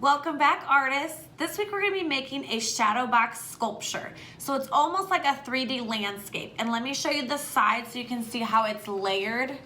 Welcome back, artists. This week we're going to be making a shadow box sculpture. So it's almost like a 3D landscape. And let me show you the side so you can see how it's layered.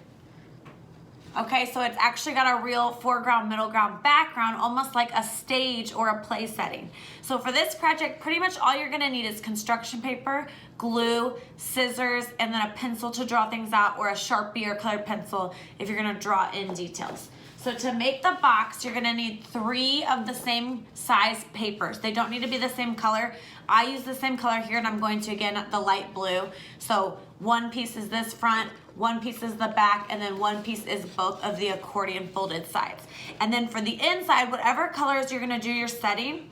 Okay, so it's actually got a real foreground, middle ground, background, almost like a stage or a play setting. So for this project, pretty much all you're gonna need is construction paper, glue, scissors, and then a pencil to draw things out, or a Sharpie or colored pencil if you're gonna draw in details. So to make the box, you're gonna need 3 of the same size papers. They don't need to be the same color. I use the same color here, and I'm going to, again, the light blue. So one piece is this front, one piece is the back, and then one piece is both of the accordion folded sides. And then for the inside, whatever colors you're gonna do your setting,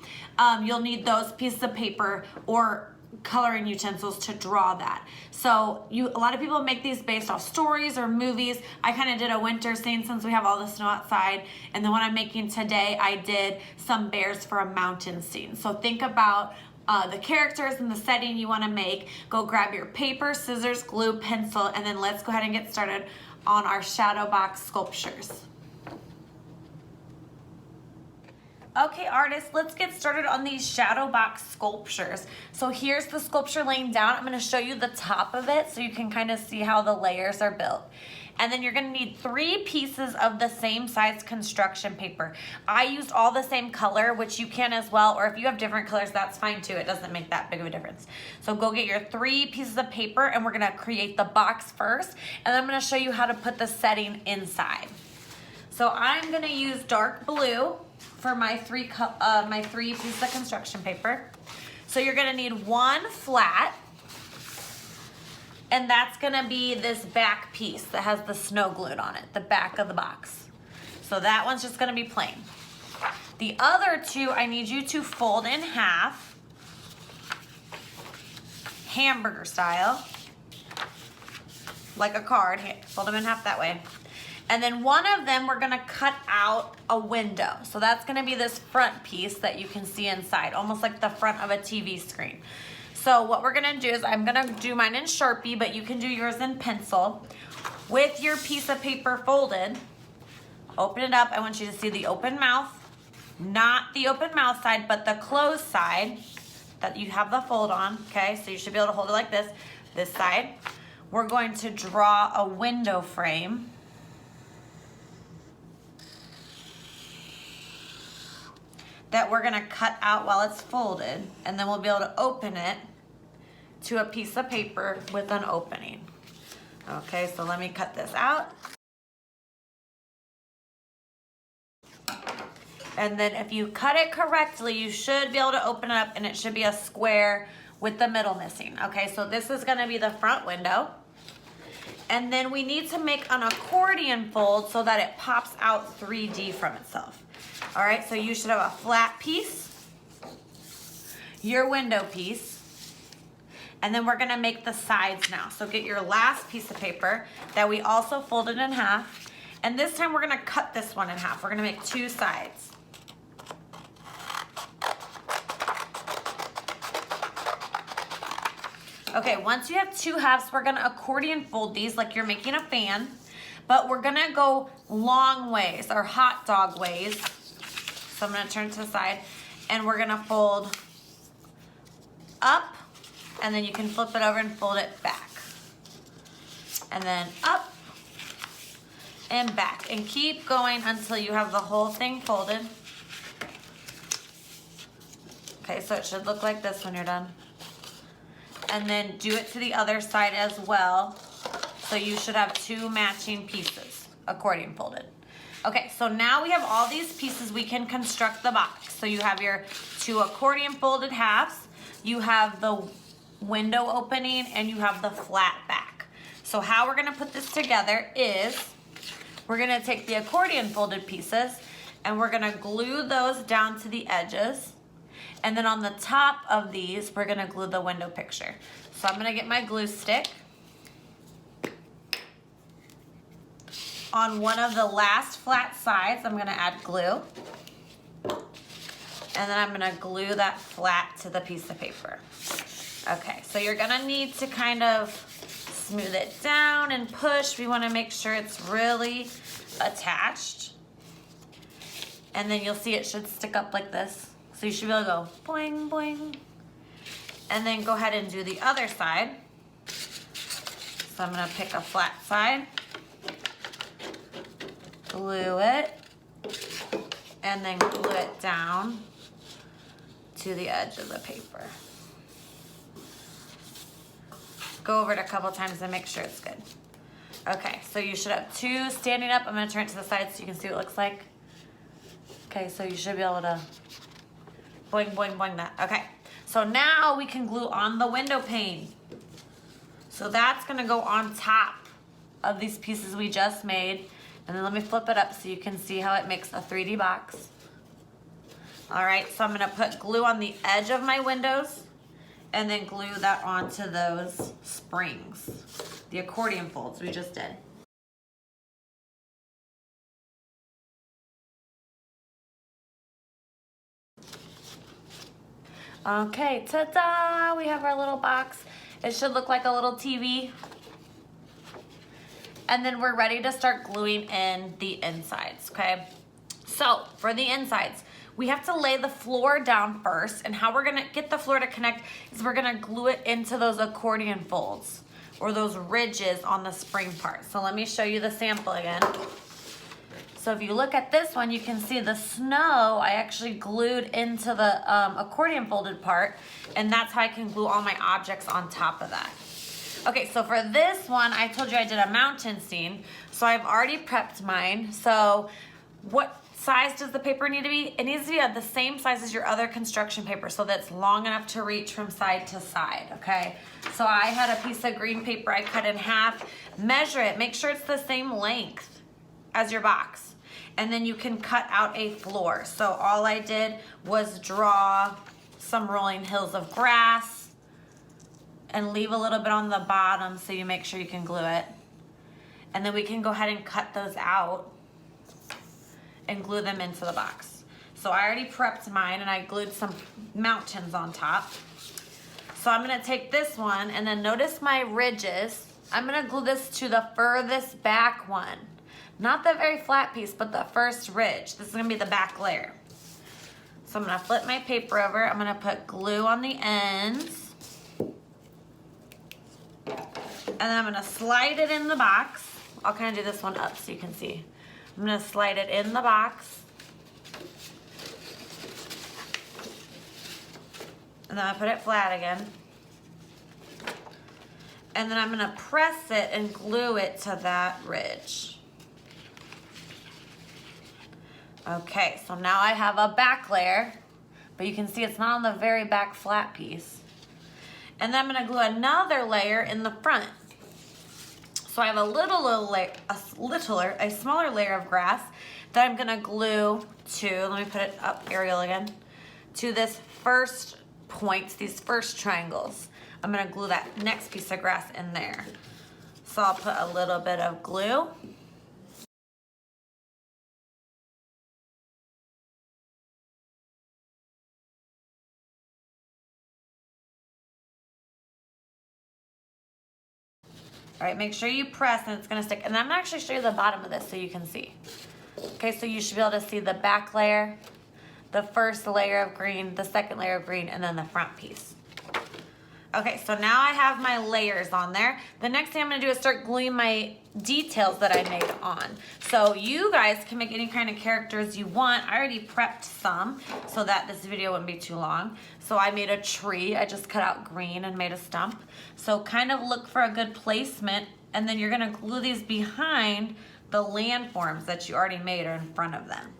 you'll need those pieces of paper or coloring utensils to draw that. So a lot of people make these based off stories or movies. I kind of did a winter scene since we have all the snow outside, and the one I'm making today, I did some bears for a mountain scene. So think about the characters and the setting you want to make. Go grab your paper, scissors, glue, pencil, and then let's go ahead and get started on our shadow box sculptures. Okay, artists, let's get started on these shadow box sculptures. So here's the sculpture laying down. I'm going to show you the top of it so you can kind of see how the layers are built. And then you're going to need 3 pieces of the same size construction paper. I used all the same color, which you can as well, or if you have different colors, that's fine too. It doesn't make that big of a difference. So go get your 3 pieces of paper, and we're going to create the box first, and then I'm going to show you how to put the setting inside. So I'm going to use dark blue for my 3 pieces of construction paper. So you're gonna need 1 flat, and that's gonna be this back piece that has the snow glued on it, the back of the box. So that one's just gonna be plain. The other 2, I need you to fold in half, hamburger style, like a card. Fold them in half that way. And then one of them, we're gonna cut out a window. So that's gonna be this front piece that you can see inside, almost like the front of a TV screen. So what we're gonna do is, I'm gonna do mine in Sharpie, but you can do yours in pencil. With your piece of paper folded, open it up. I want you to see the open mouth, not the open mouth side, but the closed side that you have the fold on, okay? So you should be able to hold it like this side. We're going to draw a window frame. That we're gonna cut out while it's folded, and then we'll be able to open it to a piece of paper with an opening. Okay, so let me cut this out. And then if you cut it correctly, you should be able to open it up, and it should be a square with the middle missing. Okay, so this is gonna be the front window. And then we need to make an accordion fold so that it pops out 3D from itself. All right, so you should have a flat piece, your window piece, and then we're gonna make the sides now. So get your last piece of paper that we also folded in half, and this time we're gonna cut this one in half. We're gonna make 2 sides. Okay, once you have 2 halves, we're gonna accordion fold these like you're making a fan, but we're gonna go long ways, or hot dog ways. So I'm gonna turn to the side, and we're gonna fold up, and then you can flip it over and fold it back. And then up and back, and keep going until you have the whole thing folded. Okay, so it should look like this when you're done. And then do it to the other side as well. So you should have 2 matching pieces, accordion folded. Okay, so now we have all these pieces, we can construct the box. So you have your 2 accordion folded halves, you have the window opening, and you have the flat back. So how we're gonna put this together is, we're gonna take the accordion folded pieces, and we're gonna glue those down to the edges. And then on the top of these, we're gonna glue the window picture. So I'm gonna get my glue stick. On one of the last flat sides, I'm gonna add glue. And then I'm gonna glue that flat to the piece of paper. Okay, so you're gonna need to kind of smooth it down and push. We wanna make sure it's really attached. And then you'll see it should stick up like this. So you should be able to go boing, boing. And then go ahead and do the other side. So I'm gonna pick a flat side, glue it, and then glue it down to the edge of the paper. Go over it a couple times and make sure it's good. Okay, so you should have two standing up. I'm gonna turn it to the side so you can see what it looks like. Okay, so you should be able to boing, boing, boing that. Okay, so now we can glue on the window pane. So that's gonna go on top of these pieces we just made. And then let me flip it up so you can see how it makes a 3D box. All right, so I'm gonna put glue on the edge of my windows and then glue that onto those springs, the accordion folds we just did. Okay, ta-da! We have our little box. It should look like a little TV. And then we're ready to start gluing in the insides, okay? So for the insides, we have to lay the floor down first, and how we're gonna get the floor to connect is we're gonna glue it into those accordion folds or those ridges on the spring part. So let me show you the sample again. So if you look at this one, you can see the snow I actually glued into the accordion folded part, and that's how I can glue all my objects on top of that. Okay, so for this one, I told you I did a mountain scene, so I've already prepped mine. So what size does the paper need to be? It needs to be at the same size as your other construction paper, so that's long enough to reach from side to side, okay? So I had a piece of green paper I cut in half. Measure it, make sure it's the same length as your box. And then you can cut out a floor. So all I did was draw some rolling hills of grass and leave a little bit on the bottom so you make sure you can glue it. And then we can go ahead and cut those out and glue them into the box. So I already prepped mine and I glued some mountains on top. So I'm gonna take this one and then notice my ridges. I'm gonna glue this to the furthest back one. Not the very flat piece, but the first ridge. This is gonna be the back layer. So I'm gonna flip my paper over. I'm gonna put glue on the ends. And then I'm gonna slide it in the box. I'll kind of do this one up so you can see. I'm gonna slide it in the box. And then I put it flat again. And then I'm gonna press it and glue it to that ridge. Okay, so now I have a back layer, but you can see it's not on the very back flat piece. And then I'm gonna glue another layer in the front. So I have a smaller layer of grass that I'm gonna glue to, let me put it up, Ariel again, to this first point, these first triangles. I'm gonna glue that next piece of grass in there. So I'll put a little bit of glue. All right, make sure you press and it's gonna stick. And I'm gonna actually show you the bottom of this so you can see. Okay, so you should be able to see the back layer, the first layer of green, the second layer of green, and then the front piece. Okay, so now I have my layers on there. The next thing I'm gonna do is start gluing my details that I made on. So you guys can make any kind of characters you want. I already prepped some so that this video wouldn't be too long. So I made a tree. I just cut out green and made a stump. So kind of look for a good placement, and then you're gonna glue these behind the landforms that you already made or in front of them.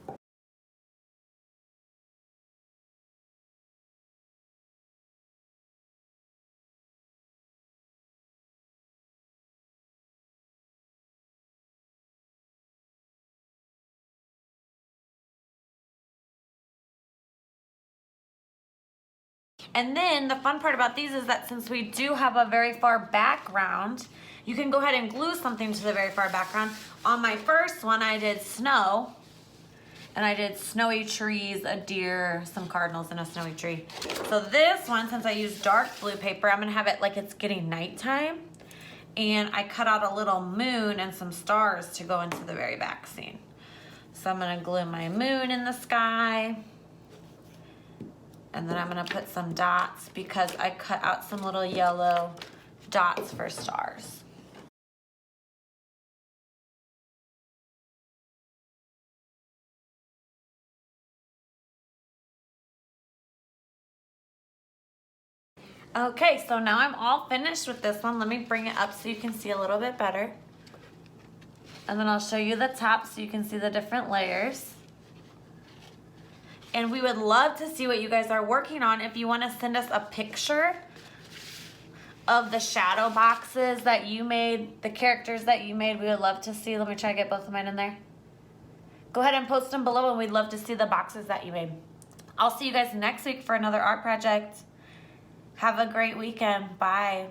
And then the fun part about these is that since we do have a very far background, you can go ahead and glue something to the very far background. On my first one, I did snow, and I did snowy trees, a deer, some cardinals, and a snowy tree. So this one, since I used dark blue paper, I'm gonna have it like it's getting nighttime, and I cut out a little moon and some stars to go into the very back scene. So I'm gonna glue my moon in the sky. And then I'm gonna put some dots because I cut out some little yellow dots for stars. Okay, so now I'm all finished with this one. Let me bring it up so you can see a little bit better. And then I'll show you the top so you can see the different layers. And we would love to see what you guys are working on. If you want to send us a picture of the shadow boxes that you made, the characters that you made, we would love to see. Let me try to get both of mine in there. Go ahead and post them below and we'd love to see the boxes that you made. I'll see you guys next week for another art project. Have a great weekend. Bye.